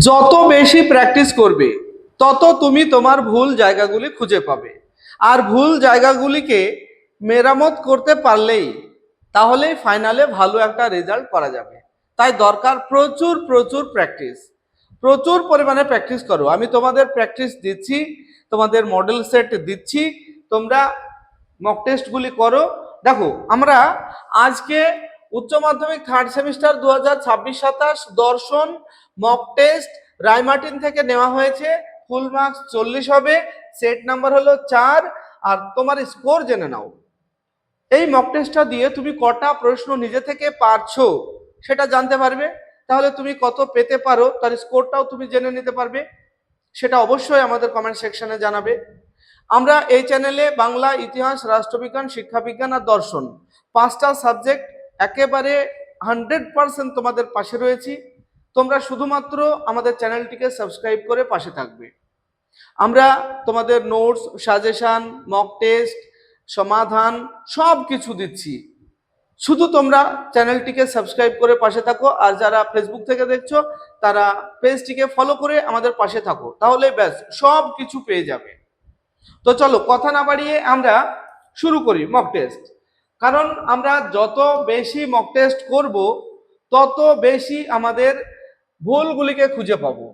যত বেশি প্র্যাকটিস করবে তত তুমি তোমার ভুল জায়গাগুলি খুঁজে পাবে। আর ভুল জায়গাগুলিকে মেরামত করতে পারলেই তাহলেই ফাইনালে ভালো একটা রেজাল্ট করা যাবে। তাই দরকার প্রচুর প্রচুর প্র্যাকটিস, প্রচুর পরিমাণে প্র্যাকটিস করো। আমি তোমাদের প্র্যাকটিস দিচ্ছি, তোমাদের মডেল সেট দিচ্ছি, তোমরা মক টেস্টগুলি করো। দেখো, আমরা আজকে উচ্চ মাধ্যমিক থার্ড সেমিস্টার 2026-27 দর্শন মক টেস্ট রায়মার্টিন থেকে নেওয়া হয়েছে। ফুল মার্কস 40 হবে, সেট নাম্বার হলো 4। আর তোমার স্কোর জেনে নাও। এই মক টেস্টটা দিয়ে তুমি কটা প্রশ্ন নিজে থেকে পারছো সেটা জানতে পারবে। তাহলে তুমি কত পেতে পারো তার স্কোরটাও তুমি জেনে নিতে পারবে। সেটা অবশ্যই আমাদের কমেন্ট সেকশনে জানাবে। আমরা এই চ্যানেলে বাংলা, ইতিহাস, রাষ্ট্রবিজ্ঞান, শিক্ষাবিজ্ঞান আর দর্শন 5টা সাবজেক্ট একেবারে 100% তোমাদের পাশে রয়েছি। তোমরা শুধুমাত্র আমাদের চ্যানেলটিকে সাবস্ক্রাইব করে পাশে থাকবে। আমরা তোমাদের নোটস, সাজেশন, মক টেস্ট, সমাধান সব কিছু দিচ্ছি। শুধু তোমরা চ্যানেলটিকে সাবস্ক্রাইব করে পাশে থাকো। আর যারা ফেসবুক থেকে দেখছো তারা পেজটিকে ফলো করে আমাদের পাশে থাকো, তাহলে ব্যাস সব কিছু পেয়ে যাবে। তো চলো কথা না বাড়িয়ে আমরা শুরু করি মক টেস্ট। কারণ আমরা যত বেশি মক টেস্ট করব তত বেশি আমাদের ভুলগুলিকে খুঁজে পাবো।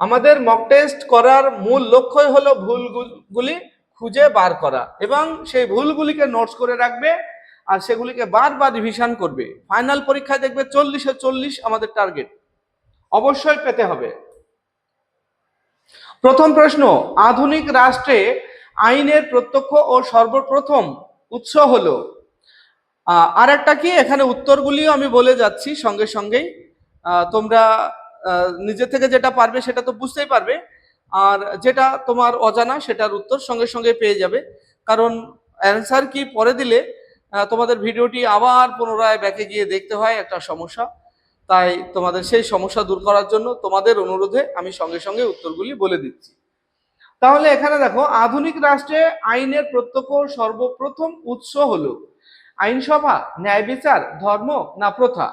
আমাদের মক টেস্ট করার মূল লক্ষ্যই হলো ভুলগুলি খুঁজে বার করা এবং সেই ভুলগুলিকে নোটস করে রাখবে আর সেগুলিকে বারবার রিভিশন করবে। ফাইনাল পরীক্ষায় দেখবে 40-এ 40 আমাদের টার্গেট অবশ্যই পেতে হবে। প্রথম প্রশ্ন, আধুনিক রাষ্ট্রে আইনের প্রত্যক্ষ ও সর্বপ্রথম উৎস হলো। আর একটা কি, এখানে উত্তরগুলিও আমি বলে যাচ্ছি সঙ্গে সঙ্গেই। তোমরা নিজে থেকে যেটা পারবে সেটা তো বুঝতেই পারবে, আর যেটা তোমার অজানা সেটার উত্তর সঙ্গে সঙ্গে পেয়ে যাবে। কারণ অ্যান্সার কি পরে দিলে তোমাদের ভিডিওটি আবার পুনরায় ব্যাকে গিয়ে দেখতে হয়, একটা সমস্যা। তাই তোমাদের সেই সমস্যা দূর করার জন্য তোমাদের অনুরোধে আমি সঙ্গে সঙ্গে উত্তরগুলি বলে দিচ্ছি। তাহলে এখানে দেখো, আধুনিক রাষ্ট্রে আইনের প্রত্যক্ষ সর্বপ্রথম উৎস হলো আইনসভা, ন্যায় বিচার, ধর্ম না প্রথা।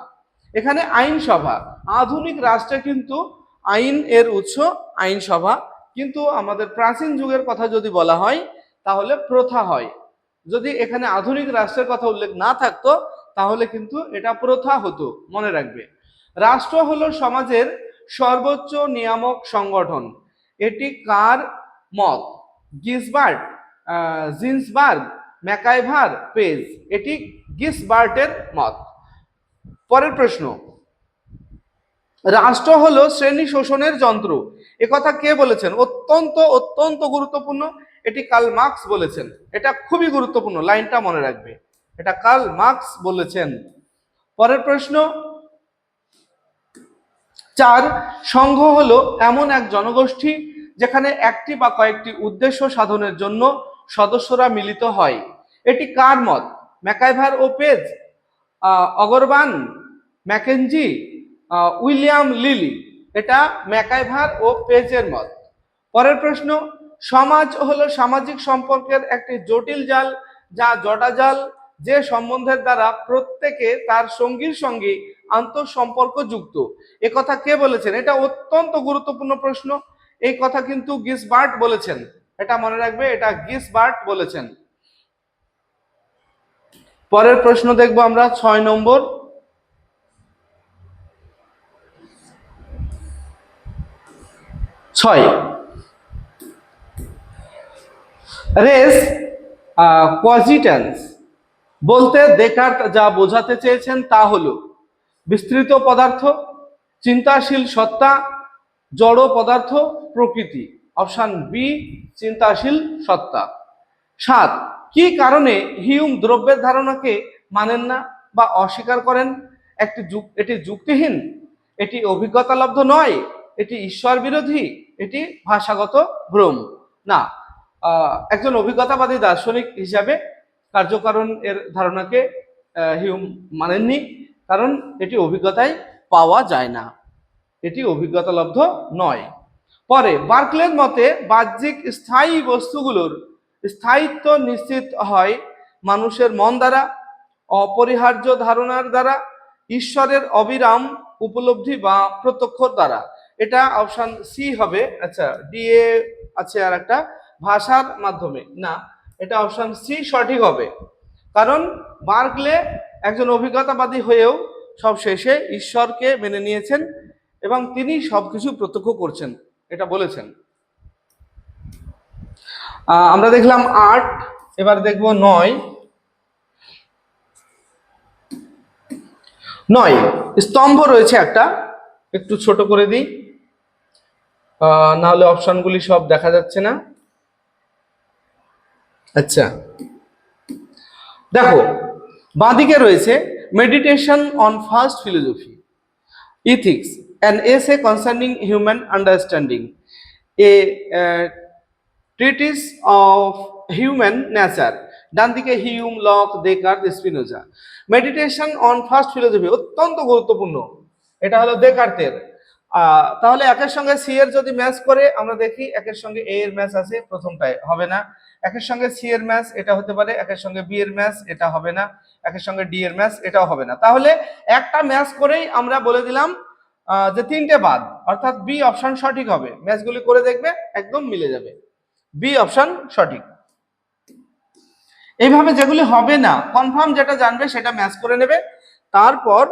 এখানে আইনসভা। আধুনিক রাষ্ট্রে কিন্তু আইন এর উৎস আইনসভা, কিন্তু আমাদের প্রাচীন যুগের কথা যদি বলা হয় তাহলে প্রথা হয়। যদি এখানে আধুনিক রাষ্ট্রের কথা উল্লেখ না থাকতো তাহলে কিন্তু এটা প্রথা হতো, মনে রাখবে। রাষ্ট্র হলো সমাজের সর্বোচ্চ নিয়ামক সংগঠন। এটি কার মত? Gisbert, Ginsberg, MacIver, page. এটি গিসবার্টের মত। পরের প্রশ্ন, রাষ্ট্র হলো শ্রেণী শোষণের যন্ত্র। একথা কে বলেছেন? অত্যন্ত অত্যন্ত গুরুত্বপূর্ণ। এটি কার্ল মার্কস বলেছেন। এটা খুবই গুরুত্বপূর্ণ, লাইনটা মনে রাখবে, এটা কার্ল মার্কস বলেছেন। পরের প্রশ্ন 4, সংঘ হলো এমন এক জনগোষ্ঠী যেখানে একটি বা কয়েকটি উদ্দেশ্য সাধনের জন্য সদস্যরা মিলিত হয়। এটি কার মত? ম্যাকাইভার ও পেজ, অগরবান, ম্যাকেনজি, উইলিয়াম লিলি। এটা ম্যাকাইভার ও পেজের মত। পরের প্রশ্ন, সমাজ হলো সামাজিক সম্পর্কের একটি জটিল জাল, যা জটা জাল, যে সম্বন্ধের দ্বারা প্রত্যেকে তার সঙ্গীর সঙ্গে আন্তঃসম্পর্ক যুক্ত। এ কথা কে বলেছেন? এটা অত্যন্ত গুরুত্বপূর্ণ প্রশ্ন। এই কথা কিন্তু গিসবার্ট বলেছেন, এটা মনে রাখবে, এটা গিসবার্ট বলেছেন। পরের প্রশ্ন দেখবো আমরা 6 নম্বর। রেস কোয়াজিট্যান্স বলতে দেকার্ত যা বোঝাতে চেয়েছেন তা হলো বিস্তৃত পদার্থ, চিন্তাশীল সত্তা, জড় পদার্থ, প্রকৃতি। অপশন বি, চিন্তাশীল সত্তা। 7, কি কারণে হিউম দ্রব্যের ধারণাকে মানেন না বা অস্বীকার করেন? এটি যুক্তিহীন, এটি অভিজ্ঞতালব্ধ নয়, এটি ঈশ্বর বিরোধী, এটি ভাষাগত ভ্রম। না, একজন অভিজ্ঞতাবাদী দার্শনিক হিসাবে কার্যকারণ এর ধারণাকে হিউম মানেননি, কারণ এটি অভিজ্ঞতায় পাওয়া যায় না, এটি অভিজ্ঞতালব্ধ নয়। পরে বার্কলের মতে বাহ্যিক স্থায়ী বস্তুগুলোর স্থায়িত্ব নিশ্চিত হয় মানুষের মন দ্বারা, অপরিহার্য ধারণার দ্বারা, ঈশ্বরের অবিরাম উপলব্ধি বা প্রত্যক্ষ দ্বারা। এটা অপশন সি হবে। আচ্ছা, ডি এ আছে আর একটা, ভাষার মাধ্যমে। না, এটা অপশন সি সঠিক হবে, কারণ বার্কলে একজন অভিজ্ঞতাবাদী হয়েও সব শেষে ঈশ্বরকে মেনে নিয়েছেন এবং তিনি সবকিছু প্রত্যক্ষ করছেন, এটা বলেছেন। আমরা দেখলাম ৮, এবার দেখব ৯। ৯ স্তম্ভ রয়েছে একটা, একটু ছোট করে দিই, না হলে অপশনগুলি সব দেখা যাচ্ছে না। আচ্ছা, দেখো বাঁদিকে রয়েছে meditation on first philosophy, ethics, an essay concerning human understanding, a treatise of human nature. ডান দিকে Hume, Locke, Descartes, Spinoza. Meditation on first philosophy অত্যন্ত গুরুত্বপূর্ণ, এটা হলো দেকার্তের। তাহলে একের সঙ্গে সি এর যদি ম্যাচ করে আমরা দেখি, একের সঙ্গে এ এর ম্যাচ আছে, প্রথমটায় হবে না। একের সঙ্গে সি এর ম্যাচ, এটা হতে পারে। একের সঙ্গে বি এর ম্যাচ, এটা হবে না। একের সঙ্গে ডি এর ম্যাচ, এটাও হবে না। তাহলে একটা ম্যাচ করেই আমরা বলে দিলাম যে তিনটে বাদ, অর্থাৎ বি অপশন সঠিক হবে। ম্যাচগুলি করে দেখবে, একদম মিলে যাবে। বি অপশন সঠিক। এইভাবে যেগুলি হবে না, কনফার্ম যেটা জানবে সেটা ম্যাচ করে নেবে, তারপর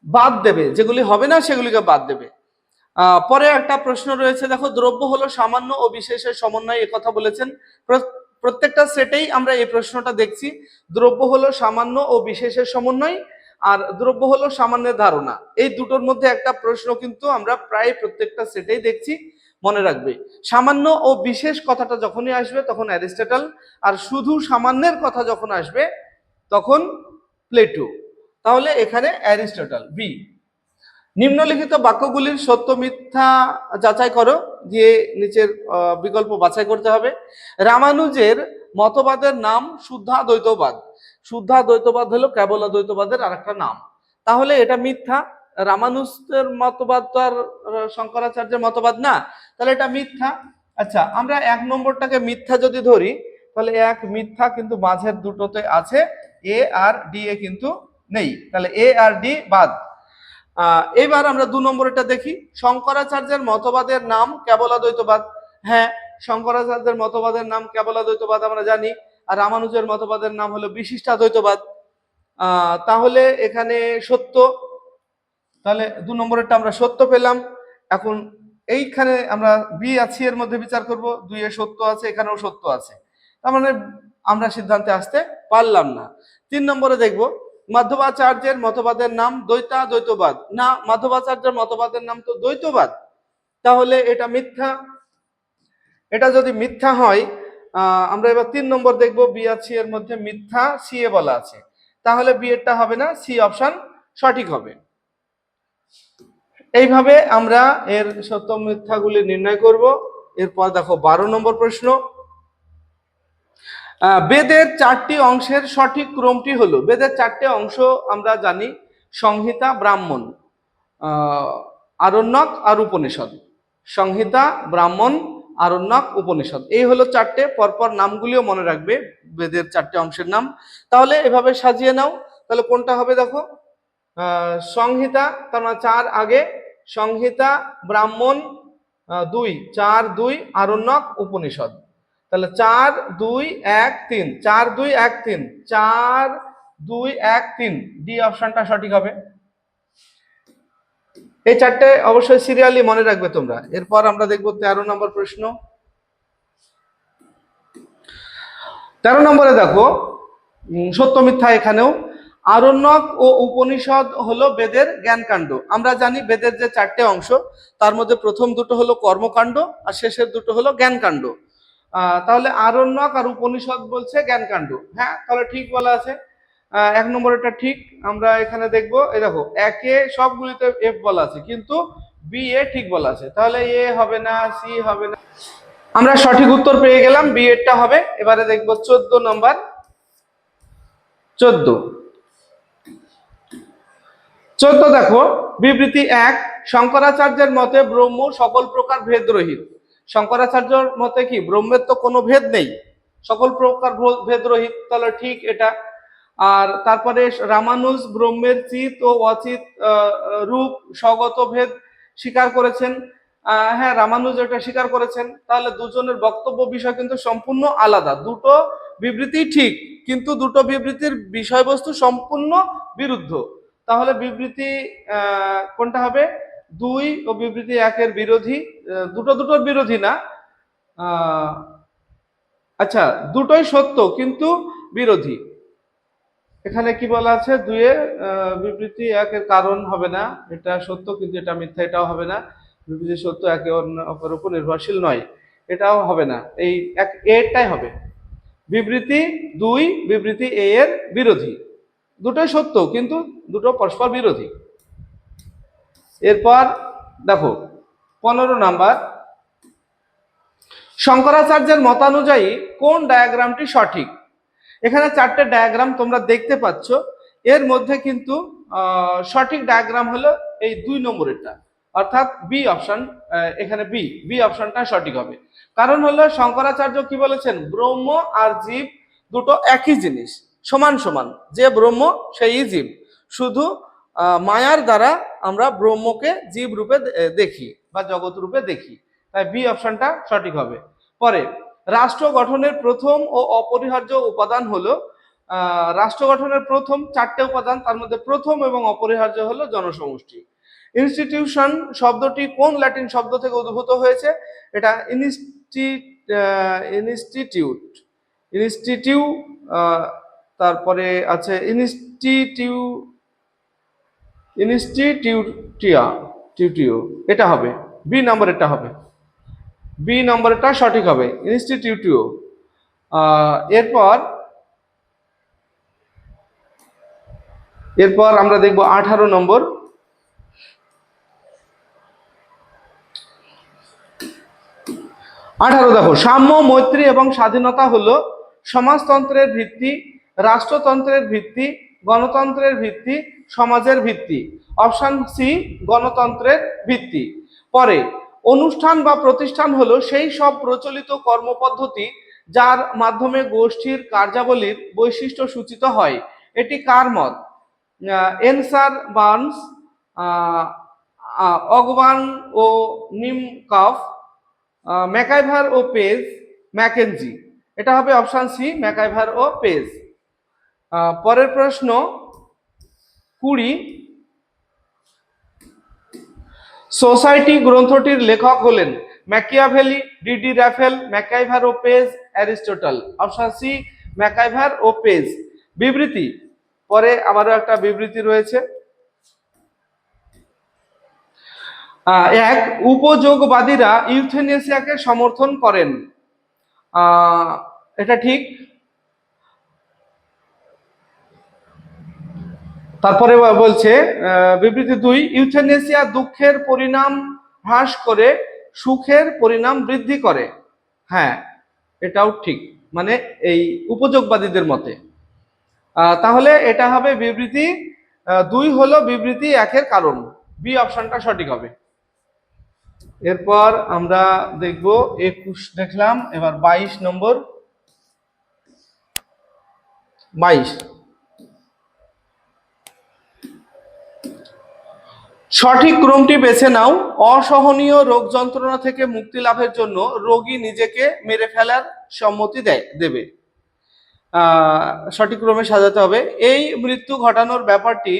বাদ দেবে, যেগুলি হবে না সেগুলিকে বাদ দেবে। পরে একটা প্রশ্ন রয়েছে, দেখো, দ্রব্য হলো সামান্য ও বিশেষের সমন্বয়, কথা বলেছেন। প্রত্যেকটা সেটেই আমরা এই প্রশ্নটা দেখছি। দ্রব্য হলো সামান্য ও বিশেষের সমন্বয়, আর দ্রব্য হলো সামান্যের ধারণা। এই দুটোর মধ্যে একটা প্রশ্ন কিন্তু আমরা প্রায় প্রত্যেকটা সেটেই দেখছি। মনে রাখবে, সামান্য ও বিশেষ কথাটা যখনই আসবে তখন অ্যারিস্টটল, আর শুধু সামান্যের কথা যখন আসবে তখন প্লেটো। তাহলে এখানে অ্যারিস্টটল, বি। নিম্নলিখিত বাক্যগুলির সত্য মিথ্যা যাচাই করো, দিয়ে নিচের বিকল্প বাছাই করতে হবে। রামানুজের মতবাদের নাম শুদ্ধাদ্বৈতবাদ। শুদ্ধাদ্বৈতবাদ হলো কেবলাদ্বৈতবাদের আরেকটা নাম, তাহলে এটা মিথ্যা। রামানুজের মতবাদ তো আর শঙ্করাচার্যের মতবাদ না, তাহলে এটা মিথ্যা। আচ্ছা, আমরা ১ নম্বরটাকে মিথ্যা যদি ধরি, তাহলে ১ মিথ্যা, কিন্তু মাঝের দুটোতে আছে, এ আর ডি এ কিন্তু নেই, তাহলে এ আর ডি বাদ। এবার আমরা ২ নম্বরটা দেখি, শঙ্করাচার্যের মতবাদের নাম কেবলাদ্বৈতবাদ। হ্যাঁ, শঙ্করাচার্যের মতবাদের নাম কেবলাদ্বৈতবাদ আমরা জানি, আর রামানুজের মতবাদের নাম হলো বিশিষ্টাদ্বৈতবাদ। তাহলে এখানে সত্য, তাহলে ২ নম্বরেরটা আমরা সত্য পেলাম। এখন এইখানে আমরা বি আর সি এর মধ্যে বিচার করব, ২ এ সত্য আছে, এখানেও সত্য আছে, তার মানে আমরা সিদ্ধান্তে আসতে পারলাম না। ৩ নম্বরে দেখব, মাধবাচার্যের মতবাদের নাম দ্বৈতাদ্বৈতবাদ। না, মাধবাচার্যের মতবাদের নাম তো দ্বৈতবাদ, তাহলে এটা মিথ্যা। এটা যদি মিথ্যা হয়, আমরা এবার ৩ নম্বর দেখব, বি আর সি এর মধ্যে মিথ্যা সি এ বলা আছে, তাহলে বি এরটা হবে না, সি অপশন সঠিক হবে। এইভাবে আমরা এর সত্য মিথ্যাগুলি নির্ণয় করব। এরপর দেখো ১২ নম্বর প্রশ্ন, বেদের ৪টি অংশের সঠিক ক্রমটি হলো। বেদের ৪টে অংশ আমরা জানি, সংহিতা, ব্রাহ্মণ, আরণ্যক আর উপনিষদ। সংহিতা, ব্রাহ্মণ, আরণ্যক, উপনিষদ, এই হলো ৪টে। পরপর নামগুলিও মনে রাখবে, বেদের ৪টে অংশের নাম। তাহলে এভাবে সাজিয়ে নাও, তাহলে কোনটা হবে দেখো, সংহিতা, তার মানে ৪ আগে, সংহিতা, ব্রাহ্মণ ২, ৪, ২, আরণ্যক, উপনিষদ। তাহলে ৪, ২, ১, ৩, ৪, ২, ১, ৩, ৪, ২, ১, ৩, ডি অপশনটা সঠিক হবে। এই ৪টে অবশ্যই সিরিয়ালি মনে রাখবে তোমরা। এরপর আমরা দেখব ১৩ নম্বর প্রশ্ন। ১৩ নম্বরে দেখো, সত্য মিথ্যা এখানেও। আরণ্যক ও উপনিষদ হলো বেদের জ্ঞানকাণ্ড। আমরা জানি বেদের যে ৪টে অংশ, তার মধ্যে প্রথম দুটো হলো কর্মকাণ্ড আর শেষের দুটো হলো জ্ঞানকাণ্ড। তাহলে আরণ্যক আর উপনিষদ বলছে জ্ঞানকাণ্ড। হ্যাঁ, তাহলে ঠিক বলা আছে। ১ নম্বরটা ঠিক। আমরা এখানে দেখবো, এই দেখো, একে সবগুলিতে এফ বলা আছে, কিন্তু বি এ ঠিক বলা আছে, তাহলে এ হবে না, সি হবে না। আমরা সঠিক উত্তর পেয়ে গেলাম, বি এরটা হবে। এবারে দেখবো ১৪ নম্বর। ১৪ দেখো, বিবৃতি ১, শঙ্করাচার্যের মতে ব্রহ্ম সকল প্রকার ভেদ রহিত। শঙ্করাচার্যের মতে কি ব্রহ্মের তো কোনো ভেদ নেই, সকল প্রকার ভেদ রহিত, তাহলে ঠিক এটা। আর তারপরে রামানুজ ব্রহ্মের চিত ও অচিত রূপ স্বগত ভেদ স্বীকার করেছেন। হ্যাঁ, রামানুজ এটা স্বীকার করেছেন। তাহলে দুজনের বক্তব্য বিষয় কিন্তু সম্পূর্ণ আলাদা। দুটো বিবৃতি ঠিক, কিন্তু দুটো বিবৃতির বিষয়বস্তু সম্পূর্ণ বিরুদ্ধ। তাহলে বিবৃতি কোনটা হবে? 2 ও বিবৃতি 1 এর বিরোধী। দুটোর বিরোধী না, আচ্ছা, দুটোই সত্য কিন্তু বিরোধী। এখানে কি বলা আছে? 2 এর বিবৃতি 1 এর কারণ হবে না, এটা সত্য কিন্তু এটা মিথ্যা, এটাও হবে না। বিবৃতি সত্য একে অপরের উপর নির্ভরশীল নয়, এটাও হবে না। এই এরটাই হবে। বিবৃতি 2 বিবৃতি এ এর বিরোধী। দুটোই সত্য কিন্তু দুটো পরস্পর বিরোধী। এরপর দেখো 15 নাম্বার, শঙ্করাচার্যের মতানুযায়ী কোন ডায়াগ্রামটি সঠিক? এখানে 4টে ডায়াগ্রাম তোমরা দেখতে পাচ্ছ। এর মধ্যে কিন্তু সঠিক ডায়াগ্রাম হলো এই 2 নম্বরেরটা, অর্থাৎ বি অপশন। এখানে বি অপশনটা সঠিক হবে। কারণ হলো শঙ্করাচার্য কি বলেছেন? ব্রহ্ম আর জীব দুটো একই জিনিস, সমান সমান। যে ব্রহ্ম সেই জীব, শুধু মায়ার দ্বারা আমরা ব্রহ্মকে জীব রূপে দেখি বা জগৎ রূপে দেখি। তাই বি অপশনটা সঠিক হবে। পরে, রাষ্ট্র গঠনের প্রথম ও অপরিহার্য উপাদান হলো, রাষ্ট্র গঠনের প্রথম 4টে উপাদান, তার মধ্যে প্রথম এবং অপরিহার্য হলো জনসমষ্টি। ইনস্টিটিউশন শব্দটি কোন ল্যাটিন শব্দ থেকে উদ্ভূত হয়েছে? এটা ইনস্টিটিউ, তারপরে আছে ইনস্টিটিউটিও, এটা হবে বি নম্বর, এটা হবে বি নম্বরটা সঠিক হবে, ইনস্টিটিউটিও। এরপর আমরা দেখব 18 নম্বর। দেখো, সাম্য, মৈত্রী এবং স্বাধীনতা হলো সমাজতন্ত্রের ভিত্তি, রাষ্ট্রতন্ত্রের ভিত্তি, গণতন্ত্রের ভিত্তি, সমাজের ভিত্তি। অপশন সি, গণতন্ত্রের ভিত্তি। পরে, অনুষ্ঠান বা প্রতিষ্ঠান হলো সেই সব প্রচলিত কর্মপদ্ধতি যার মাধ্যমে গোষ্ঠীর কার্যাবলীর বৈশিষ্ট্য সূচিত হয়। এটি কার মত? এনসার বার্নস, অগবান ও নিমকাফ, ম্যাকাইভার ও পেজ, ম্যাকেনজি। এটা হবে অপশন সি, ম্যাকাইভার ও পেজ। পরের প্রশ্ন 20, সোসাইটি গ্রন্থটির লেখক হলেন ম্যাকিয়াভেলি, ডিডি রাফেল, ম্যাকাইভার ও Page, Aristotle. Option C, MacIver ও পেজ। বিবৃতি, পরে আবারও একটা বিবৃতি রয়েছে। 1, উপযোগবাদীরা ইউথেনেসিয়াকে সমর্থন করেন। এটা ঠিক। তারপরে বলছে বিবৃতি 2, ইউথেনেসিয়া দুঃখের পরিণাম হ্রাস করে সুখের পরিণাম বৃদ্ধি করে। হ্যাঁ, এটাও ঠিক, মানে এই উপযোগবাদীদের মতে। তাহলে এটা হবে বিবৃতি 2 হলো বিবৃতি 1 এর কারণ। বি অপশনটা সঠিক হবে। এরপর আমরা দেখব 21 দেখলাম, এবার 22 নম্বর। 22, সঠিক ক্রমটি বেছে নাও। অসহনীয় রোগ যন্ত্রণা থেকে মুক্তি লাভের জন্য রোগী নিজেকে মেরে ফেলার সম্মতি দেবে। সঠিক ক্রমে সাজাতে হবে। এই মৃত্যু ঘটানোর ব্যাপারটি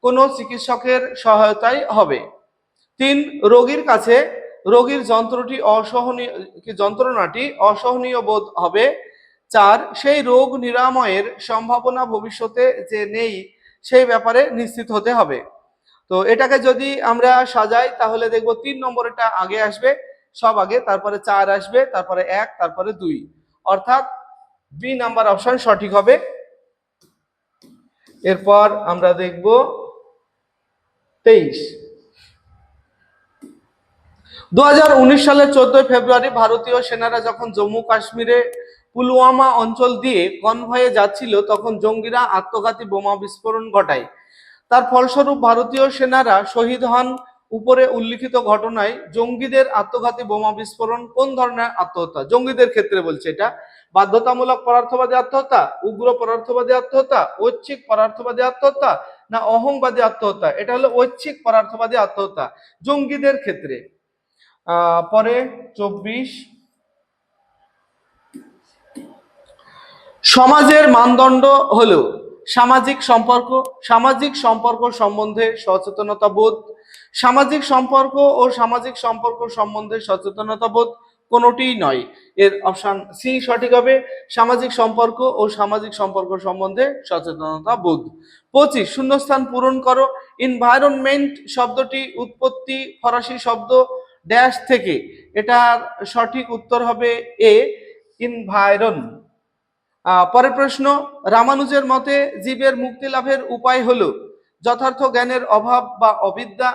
কোনো চিকিৎসকের সহায়তায় হবে। 3, রোগীর কাছে রোগীর যন্ত্রণাটি অসহনীয় বোধ হবে। 4, সেই রোগ নিরাময়ের সম্ভাবনা ভবিষ্যতে যে নেই সেই ব্যাপারে নিশ্চিত হতে হবে। তো এটাকে যদি আমরা সাজাই তাহলে দেখব 3 নম্বরটা আগে আসবে, সব আগে, তারপরে 4 আসবে, তারপরে 1, তারপরে 2, অর্থাৎ বি নাম্বার অপশন সঠিক হবে। এরপর আমরা দেখব 23, 2019 সালের 14 ফেব্রুয়ারি ভারতীয় সেনারা যখন জম্মু কাশ্মীরে পুলওয়ামা অঞ্চল দিয়ে কনভয়ে যাচ্ছিল তখন জঙ্গিরা আত্মঘাতী বোমা বিস্ফোরণ ঘটায়। তার ফলস্বরূপ ভারতীয় সেনারা শহীদ হন উপরে উল্লিখিত ঘটনায় জঙ্গিদের আত্মঘাতী বোমা বিস্ফোরণ কোন ধরনের আত্মহত্যা? জঙ্গিদের ক্ষেত্রে বলছে এটা। বাধ্যতামূলক পদার্থবাদী আত্মহত্যা, উগ্র পদার্থবাদী আত্মহত্যা, ঐচ্ছিক পদার্থবাদী আত্মহত্যা, না অহংবাদী আত্মহত্যা? এটা হলো ঐচ্ছিক পদার্থবাদী আত্মহত্যা জঙ্গিদের ক্ষেত্রে। পরে 24, সমাজের মানদণ্ড হলো সামাজিক সম্পর্ক, সামাজিক সম্পর্ক সম্বন্ধে সচেতনতা বোধ, সামাজিক সম্পর্ক ও সামাজিক সম্পর্ক সম্বন্ধে সচেতনতা বোধ কোনোটিই নয়। এর অপশন সি সঠিক হবে, সামাজিক সম্পর্ক ও সামাজিক সম্পর্ক সম্বন্ধে সচেতনতা বোধ। 25, শূন্যস্থান পূরণ করো। এনভায়রনমেন্ট শব্দটি উৎপত্তি ফরাসি শব্দ ড্যাশ থেকে। এটার সঠিক উত্তর হবে এ, এনভায়রন। পরের প্রশ্ন, রামানুজের মতে জীবের মুক্তি লাভের উপায় হলো যথার্থ জ্ঞানের অভাব বা অবিদ্যা,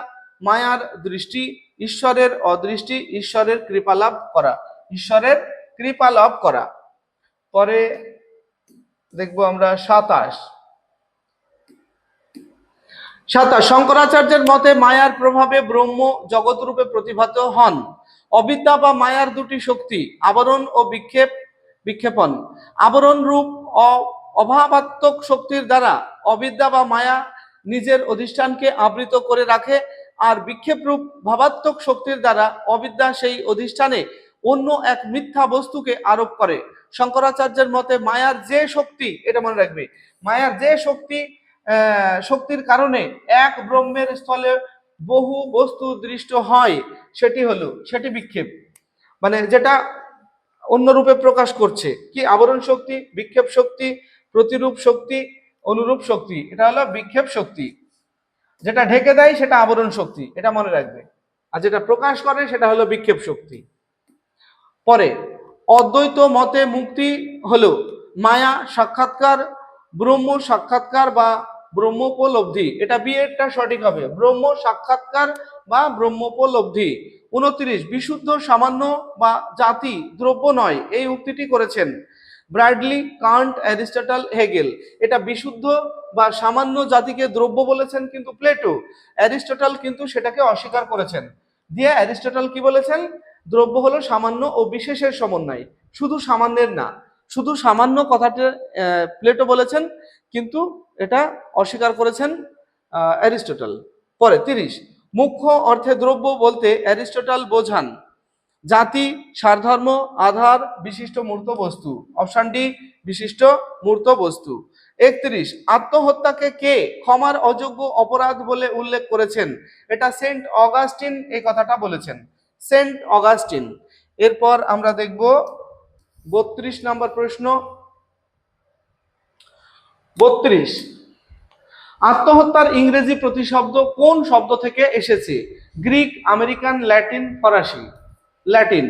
মায়ার দৃষ্টি, ঈশ্বরের অদৃষ্টি, ঈশ্বরের কৃপা লাভ করা। ঈশ্বরের কৃপা লাভ করা। পরে দেখবো আমরা 27, শঙ্করাচার্যের মতে মায়ার প্রভাবে ব্রহ্ম জগৎ রূপে প্রতিভাত হন। অবিদ্যা বা মায়ার দুটি শক্তি, আবরণ ও বিক্ষেপণ। আবরণ রূপ অভাবাত্মক শক্তির দ্বারা অবিদ্যা বা মায়া নিজের অধিষ্ঠানকে আবৃত করে রাখে, আর বিক্ষেপ রূপ ভাবাত্মক শক্তির দ্বারা অবিদ্যা সেই অধিষ্ঠানে অন্য এক মিথ্যা বস্তুকে আরোপ করে। শঙ্করাচার্যের মতে মায়ার যে শক্তি, এটা মনে রাখবে, মায়ার যে শক্তির কারণে এক ব্রহ্মের স্থলে বহু বস্তু দৃষ্ট হয় সেটি বিক্ষেপ, মানে যেটা অন্য রূপে প্রকাশ করছে। কি? আবরণ শক্তি, বিক্ষেপ শক্তি, প্রতিরূপ শক্তি, অনুরূপ শক্তি। এটা হলো বিক্ষেপ শক্তি। যেটা ঢেকে দেয় সেটা আবরণ শক্তি, এটা মনে রাখবে। আর যেটা প্রকাশ করে সেটা হলো বিক্ষেপ শক্তি। পরে অদ্বৈত মতে মুক্তি হলো মায়া সাক্ষাৎকার, ব্রহ্ম সাক্ষাৎকার বা ব্রহ্মোপলব্ধি। এটা বিয়েটা সঠিক হবে, ব্রহ্ম সাক্ষাৎকার বা ব্রহ্মোপলব্ধি। 29, বিশুদ্ধ সামান্য বা জাতি দ্রব্য নয়, এই উক্তিটি করেছেন ব্র্যাডলি, কান্ট, অ্যারিস্টটল, হেগেল। এটা বিশুদ্ধ বা সামান্য জাতিকে দ্রব্য বলেছেন কিন্তু প্লেটো, অ্যারিস্টটল কিন্তু সেটাকে অস্বীকার করেছেন। দিয়ে অ্যারিস্টটল কি বলেছেন? দ্রব্য হলো সামান্য ও বিশেষের সমন্বয়, শুধু সামান্যের না। শুধু সামান্য কথাটা প্লেটো বলেছেন, কিন্তু এটা অস্বীকার করেছেন অ্যারিস্টটল। পরে 30, মুখ্য অর্থে দ্রব্য বলতে অ্যারিস্টটল বোঝান জাতি, সারধর্ম, আধার, বিশিষ্ট মূর্ত বস্তু। অপশন ডি, বিশিষ্ট মূর্ত বস্তু। 31, আত্মহত্যাকে কে ক্ষমার অযোগ্য অপরাধ বলে উল্লেখ করেছেন? এটা সেন্ট অগাস্টিন এই কথাটা বলেছেন, সেন্ট অগাস্টিন। এরপর আমরা দেখব 32 নম্বর প্রশ্ন। 32, আত্মহত্যার ইংরেজি প্রতিশব্দ কোন শব্দ থেকে এসেছে? গ্রিক, আমেরিকান, ল্যাটিন, ফরাসি? Latin.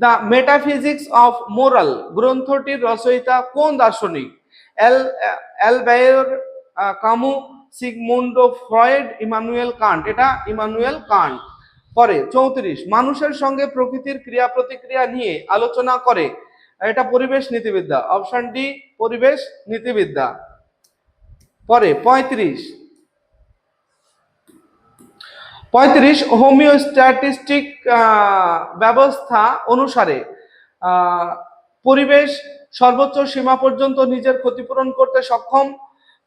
The metaphysics of moral গ্রন্থটির রচয়িতা কোন দার্শনিক? Albert Camus, Sigmund Freud, Immanuel Kant? এটা ইমানুয়েল কান্ট। পরে 34, মানুষের সঙ্গে প্রকৃতির ক্রিয়া প্রতিক্রিয়া নিয়ে আলোচনা করে। এটা পরিবেশ নীতিবিদ্যা। অপশন ডি, পরিবেশ নীতিবিদ্যা। পরে 35, হোমিওস্ট্যাটিস্টিক ব্যবস্থা অনুসারে পরিবেশ সর্বোচ্চ সীমা পর্যন্ত নিজের ক্ষতিপূরণ করতে সক্ষম,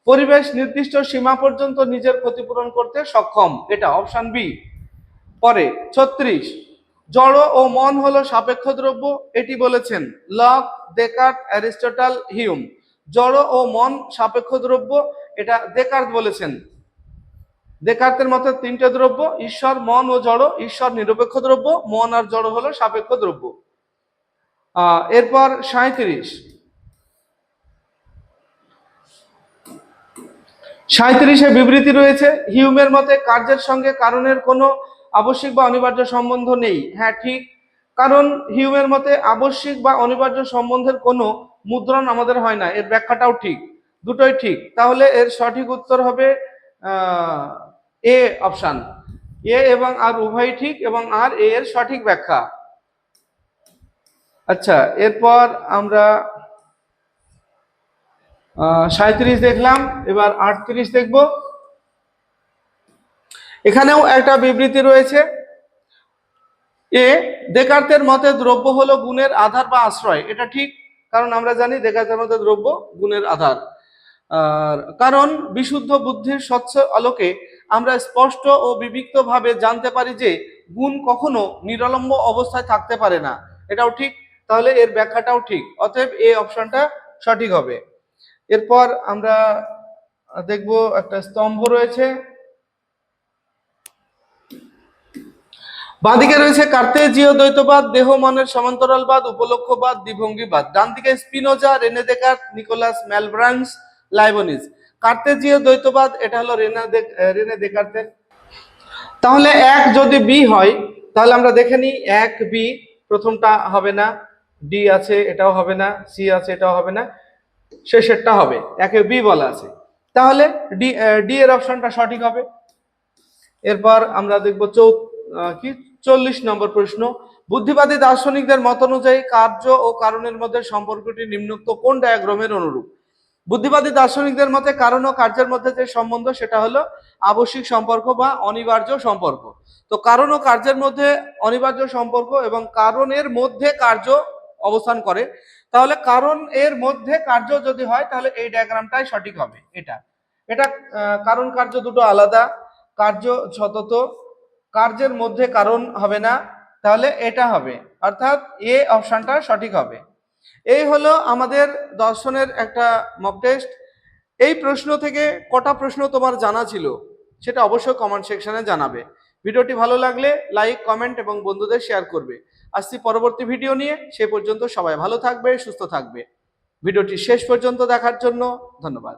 পরিবেশ নির্দিষ্ট সীমা পর্যন্ত নিজের ক্ষতিপূরণ করতে সক্ষম। এটা অপশন বি। পরে 36, জড় ও মন হলো সাপেক্ষ দ্রব্য, এটি বলেছেন লক, দেকার্ত, অ্যারিস্টটল, হিউম। জড় ও মন সাপেক্ষ দ্রব্য, এটা দেকার্ত বলেছেন। দেকার্তের মতে তিনটে দ্রব্য, ঈশ্বর, মন ও জড়। ঈশ্বর নিরপেক্ষ দ্রব্য, মন আর জড় হলো সাপেক্ষ দ্রব্য। এরপর 37 বিবৃতি রয়েছে, হিউমের মতে কার্যের সঙ্গে কারণের কোনো আবশ্যিক বা অনিবার্য সম্বন্ধ নেই। হ্যাঁ ঠিক, কারণ হিউমের মতে আবশ্যিক বা অনিবার্য সম্বন্ধের কোনো মুদ্রণ আমাদের হয় না। এর ব্যাখ্যাটাও ঠিক, দুটোই ঠিক। তাহলে এর সঠিক উত্তর হবে এ অপশন। এ এবং আর উভয় ঠিক, এবং আর এ এর সঠিক ব্যাখ্যা। আচ্ছা, এরপর আমরা 37 দেখলাম, এবার 38 দেখব। এখানেও একটা বিবৃতি রয়েছে। এ, দেকার্তের মতে দ্রব্য হলো গুণের আধার বা আশ্রয়। এটা ঠিক, কারণ আমরা জানি দেকার্তের মতে দ্রব্য গুণের আধার। আর কারণ বিশুদ্ধ বুদ্ধির স্বচ্ছ আলোকে আমরা স্পষ্ট ও বিবিক্ত ভাবে জানতে পারি যে গুণ কখনো নিরলম্ব অবস্থায় থাকতে পারে না। এটাও ঠিক, তাহলে এর ব্যাখ্যাটাও ঠিক, অতএব এই অপশনটা সঠিক হবে। এরপর আমরা দেখব একটা স্তম্ভ রয়েছে, বাঁদিকে রয়েছে কার্তেজীয় দ্বৈতবাদ, দেহ মনের সমান্তরালবাদ, উপলক্ষবাদ, দ্বিভঙ্গিবাদ। ডান দিকে Spinoza, Rene Descartes, Nicolas Malebranche, Leibniz. কার্তেজীয় দ্বৈতবাদ এটা হলো রেনে দেকার্তের। তাহলে এক যদি বি হয়, তাহলে আমরা দেখে নিই এক বি, প্রথমটা হবে না, ডি আছে এটাও হবে না, সি আছে এটাও হবে না, শেষেরটা হবে, একে বি বলা আছে, তাহলে ডি ডি এর অপশনটা সঠিক হবে। এরপর আমরা দেখব 40 নম্বর প্রশ্ন, বুদ্ধিবাদী দার্শনিকদের মত অনুযায়ী কার্য ও কারণের মধ্যে সম্পর্কটি নিম্নোক্ত কোন ডায়াগ্রামের অনুরূপ? বুদ্ধিবাদী দার্শনিকদের মতে কারণ ও কার্যের মধ্যে যে সম্বন্ধ সেটা হলো আবশ্যিক সম্পর্ক বা অনিবার্য সম্পর্ক। তো কারণ ও কার্যের মধ্যে অনিবার্য সম্পর্ক এবং কারণের মধ্যে কার্য অবস্থান করে, তাহলে কারণ এর মধ্যে কার্য যদি হয় তাহলে এই ডায়াগ্রামটাই সঠিক হবে। এটা এটা কারণ কার্য দুটো আলাদা, কার্য সতত, কার্যের মধ্যে কারণ হবে না, তাহলে এটা হবে, অর্থাৎ এ অপশনটা সঠিক হবে। এই হলো আমাদের দর্শনের একটা মক টেস্ট। এই প্রশ্ন থেকে কটা প্রশ্ন তোমার জানা ছিল সেটা অবশ্যই কমেন্ট সেকশনে জানাবে। ভিডিওটি ভালো লাগলে লাইক, কমেন্ট এবং বন্ধুদের শেয়ার করবে। আসছি পরবর্তী ভিডিও নিয়ে, সে পর্যন্ত সবাই ভালো থাকবে, সুস্থ থাকবে। ভিডিওটি শেষ পর্যন্ত দেখার জন্য ধন্যবাদ।